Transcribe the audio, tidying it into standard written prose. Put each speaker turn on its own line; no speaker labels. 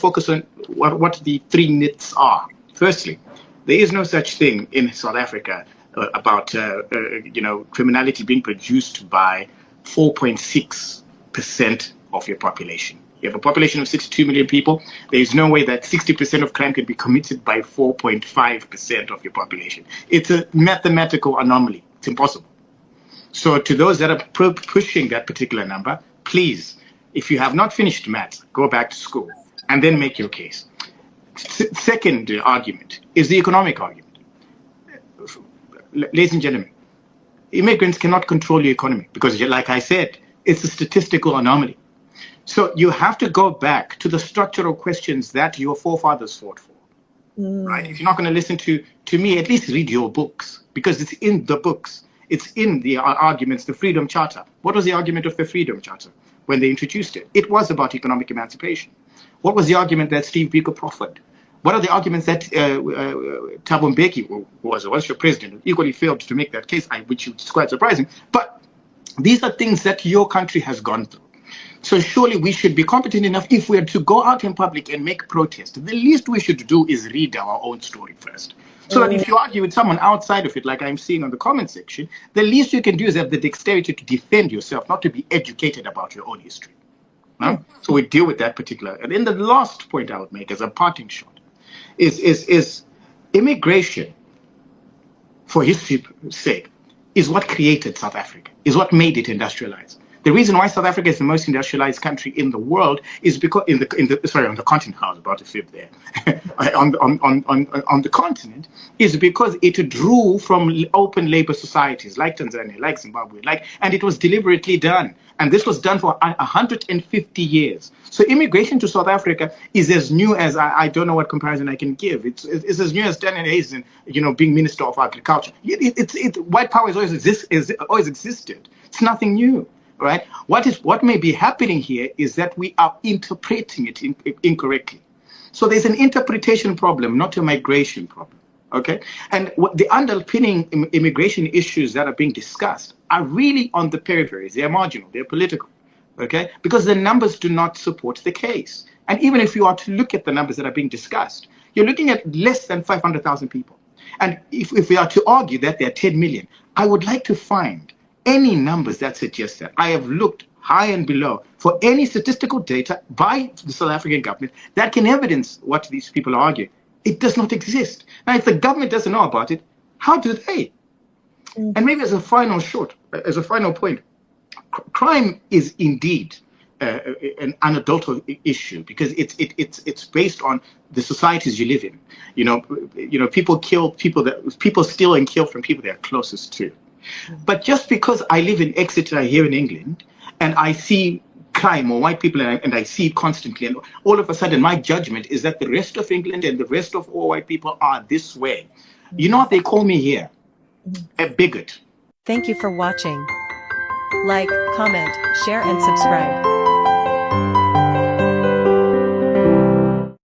focus on what the three myths are. Firstly, there is no such thing in South Africa about criminality being produced by 4.6% of your population. You have a population of 62 million people. There is no way that 60% of crime can be committed by 4.5% of your population. It's a mathematical anomaly. It's impossible. So to those that are pushing that particular number, please, if you have not finished maths, go back to school and then make your case. Second argument is the economic argument. Ladies and gentlemen, immigrants cannot control your economy because, like I said, it's a statistical anomaly. So you have to go back to the structural questions that your forefathers fought for. Right? If you're not going to listen to me, at least read your books, because it's in the books. It's in the arguments, the Freedom Charter. What was the argument of the Freedom Charter when they introduced it? It was about economic emancipation. What was the argument that Steve Biko proffered? What are the arguments that Thabo Mbeki, who was your president, equally failed to make that case, which is quite surprising. But these are things that your country has gone through. So surely we should be competent enough, if we are to go out in public and make protest, the least we should do is read our own story first. So that if you argue with someone outside of it, like I'm seeing on the comment section, the least you can do is have the dexterity to defend yourself, not to be educated about your own history. So we deal with that particular. And then the last point I would make as a parting shot is immigration, for history's sake, is what created South Africa, is what made it industrialized. The reason why South Africa is the most industrialized country in the world is because on the continent, I was about to fib there, on the continent, is because it drew from open labor societies like Tanzania, like Zimbabwe, and it was deliberately done. And this was done for 150 years. So immigration to South Africa is as new as, I don't know what comparison I can give. It's as new as Stanley Hazen, being Minister of Agriculture. White power has always existed. It's nothing new. Right? What may be happening here is that we are interpreting it incorrectly. So there's an interpretation problem, not a migration problem. Okay? And what the underpinning immigration issues that are being discussed are really on the peripheries. They're marginal, they're political. Okay? Because the numbers do not support the case. And even if you are to look at the numbers that are being discussed, you're looking at less than 500,000 people. And if we are to argue that there are 10 million, I would like to find any numbers that suggest that. I have looked high and below for any statistical data by the South African government that can evidence what these people are arguing. It does not exist. Now, if the government doesn't know about it, how do they? And maybe as a final point, crime is indeed an unadulterated issue because it's based on the societies you live in. People steal and kill from people they're closest to. But just because I live in Exeter here in England and I see crime or white people and I see it constantly, and all of a sudden my judgment is that the rest of England and the rest of all white people are this way. You know what they call me here? A bigot.
Thank you for watching. Like, comment, share and subscribe.